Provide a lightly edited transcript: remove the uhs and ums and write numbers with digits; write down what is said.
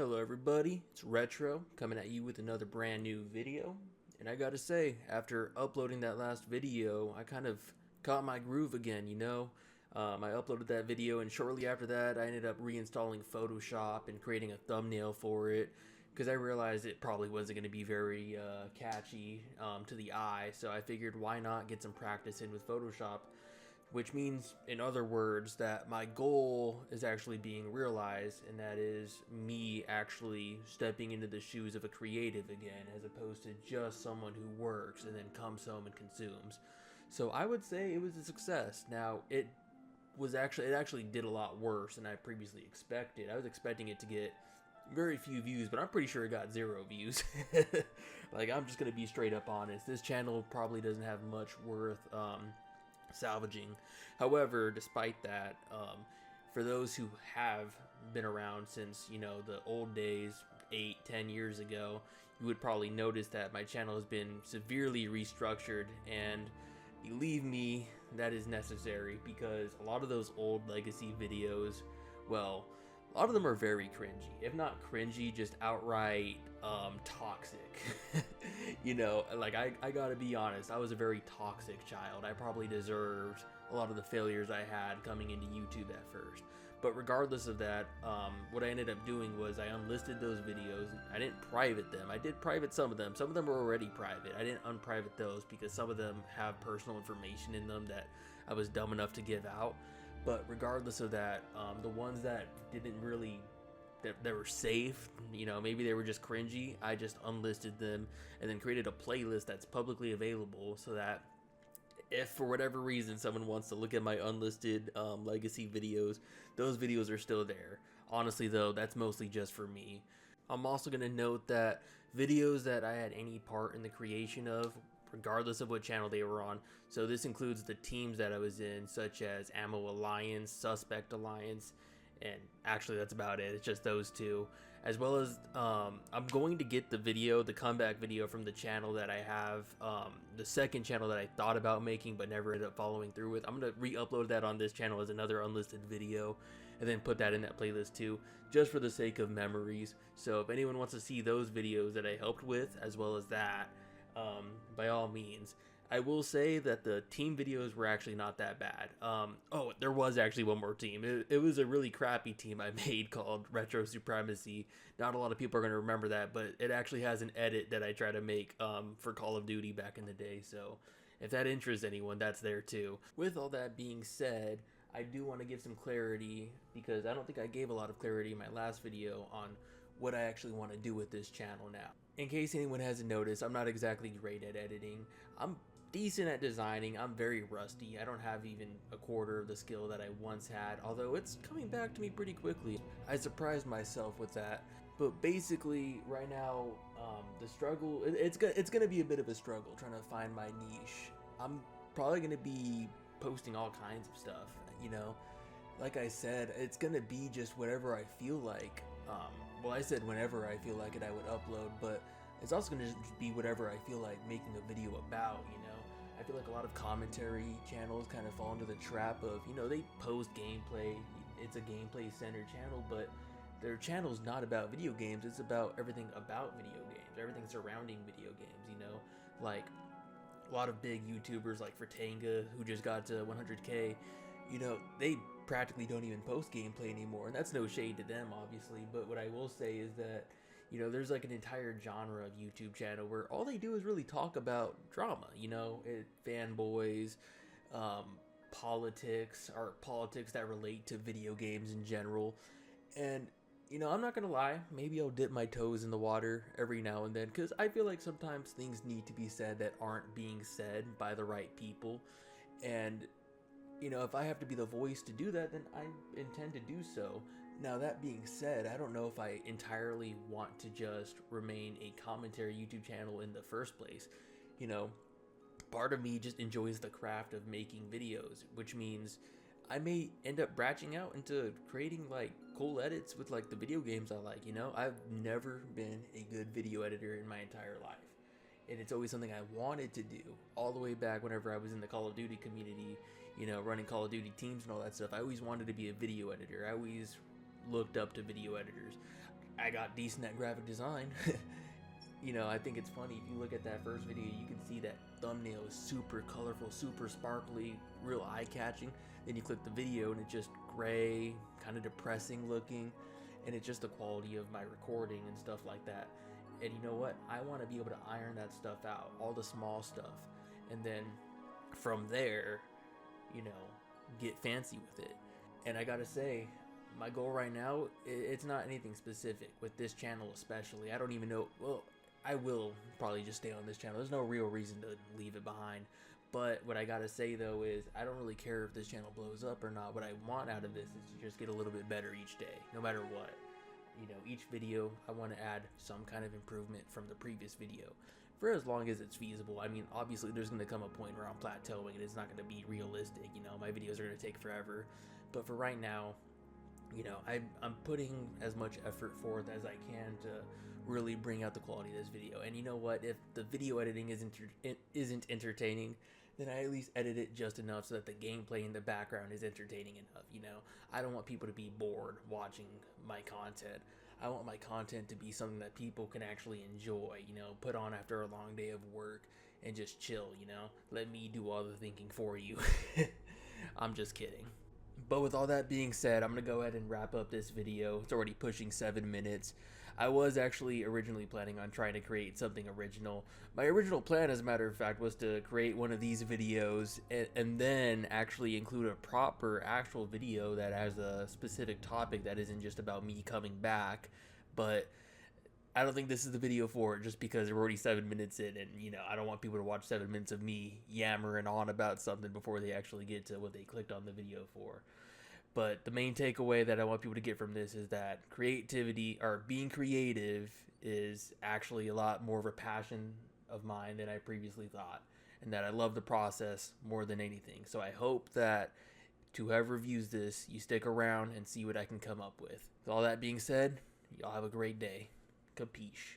Hello everybody, it's Retro coming at you with another brand new video. And I gotta say, after uploading that last video, I kind of caught my groove again. I uploaded that video and shortly after that I ended up reinstalling Photoshop and creating a thumbnail for it because I realized it probably wasn't going to be very catchy to the eye, so I figured why not get some practice in with Photoshop, which means, in other words, that my goal is actually being realized, and that is me actually stepping into the shoes of a creative again, as opposed to just someone who works and then comes home and consumes. So I would say it was a success. Now, it actually did a lot worse than I previously expected. I was expecting it to get very few views, but I'm pretty sure it got 0 views. Like, I'm just gonna be straight up honest. This channel probably doesn't have much worth salvaging. However, despite that, for those who have been around since, the old days, 8-10 years ago, you would probably notice that my channel has been severely restructured, and believe me, that is necessary, because a lot of those old legacy videos, well, a lot of them are very cringy. If not cringy, just outright toxic. Like, I gotta be honest, I was a very toxic child. I probably deserved a lot of the failures I had coming into YouTube at first. But regardless of that, what I ended up doing was I unlisted those videos. I didn't private them. I did private some of them. Some of them were already private. I didn't unprivate those because some of them have personal information in them that I was dumb enough to give out. But regardless of that, the ones that didn't really, that were safe, maybe they were just cringy, I just unlisted them and then created a playlist that's publicly available so that if for whatever reason someone wants to look at my unlisted legacy videos, those videos are still there. Honestly though, that's mostly just for me. I'm also going to note that videos that I had any part in the creation of, regardless of what channel they were on, so this includes the teams that I was in, such as Ammo Alliance, Suspect Alliance, and actually that's about it. It's just those two, as well as I'm going to get the comeback video from the channel that I have, the second channel that I thought about making but never ended up following through with. I'm going to re-upload that on this channel as another unlisted video and then put that in that playlist too, just for the sake of memories. So if anyone wants to see those videos that I helped with as well as that, by all means. I will say that the team videos were actually not that bad. Oh, there was actually one more team. It was a really crappy team I made called Retro Supremacy. Not a lot of people are going to remember that, but it actually has an edit that I try to make for Call of Duty back in the day. So if that interests anyone, that's there too. With all that being said, I do want to give some clarity, because I don't think I gave a lot of clarity in my last video on what I actually want to do with this channel now. In case anyone hasn't noticed, I'm not exactly great at editing. I'm decent at designing. I'm very rusty. I don't have even a quarter of the skill that I once had, although it's coming back to me pretty quickly. I surprised myself with that. But basically, right now, the struggle, it's gonna be a bit of a struggle trying to find my niche. I'm probably gonna be posting all kinds of stuff, Like I said, it's gonna be just whatever I feel like. Well, I said whenever I feel like it, I would upload, but it's also gonna just be whatever I feel like making a video about, I feel like a lot of commentary channels kind of fall into the trap of, they post gameplay. It's a gameplay centered channel, but their channel's not about video games. It's about everything about video games, everything surrounding video games, Like, a lot of big YouTubers like Fratanga, who just got to 100K, they practically don't even post gameplay anymore, and that's no shade to them, obviously, but what I will say is that, there's like an entire genre of YouTube channel where all they do is really talk about drama, fanboys, politics, or politics that relate to video games in general, and I'm not gonna lie, maybe I'll dip my toes in the water every now and then, because I feel like sometimes things need to be said that aren't being said by the right people, and if I have to be the voice to do that, then I intend to do so. Now, that being said, I don't know if I entirely want to just remain a commentary YouTube channel in the first place. Part of me just enjoys the craft of making videos, which means I may end up branching out into creating like cool edits with like the video games I like, I've never been a good video editor in my entire life. And it's always something I wanted to do all the way back whenever I was in the Call of Duty community, running Call of Duty teams and all that stuff. I always wanted to be a video editor. I always looked up to video editors. I got decent at graphic design. You know, I think it's funny, if you look at that first video, you can see that thumbnail is super colorful, super sparkly, real eye-catching. Then you click the video and it's just gray, kind of depressing looking, and it's just the quality of my recording and stuff like that. And you know what? I want to be able to iron that stuff out, all the small stuff, and then from there, you know, get fancy with it. And I gotta say, my goal right now, it's not anything specific with this channel especially. I don't even know, well, I will probably just stay on this channel. There's no real reason to leave it behind. But what I gotta say though is, I don't really care if this channel blows up or not. What I want out of this is to just get a little bit better each day, no matter what. You know, each video I want to add some kind of improvement from the previous video, for as long as it's feasible. I mean, obviously there's going to come a point where I'm plateauing and it's not going to be realistic. You know, my videos are going to take forever. But for right now, you know, I'm putting as much effort forth as I can to really bring out the quality of this video. And you know what? If the video editing isn't entertaining, then I at least edit it just enough so that the gameplay in the background is entertaining enough. You know, I don't want people to be bored watching my content. I want my content to be something that people can actually enjoy, you know, put on after a long day of work and just chill, you know. Let me do all the thinking for you. I'm just kidding. But with all that being said, I'm going to go ahead and wrap up this video. It's already pushing 7 minutes. I was actually originally planning on trying to create something original. My original plan, as a matter of fact, was to create one of these videos and then actually include a proper actual video that has a specific topic that isn't just about me coming back. But I don't think this is the video for it, just because we're already 7 minutes in, and you know, I don't want people to watch 7 minutes of me yammering on about something before they actually get to what they clicked on the video for. But the main takeaway that I want people to get from this is that creativity, or being creative, is actually a lot more of a passion of mine than I previously thought, and that I love the process more than anything. So I hope that to whoever views this, you stick around and see what I can come up with. With all that being said, y'all have a great day. Capiche.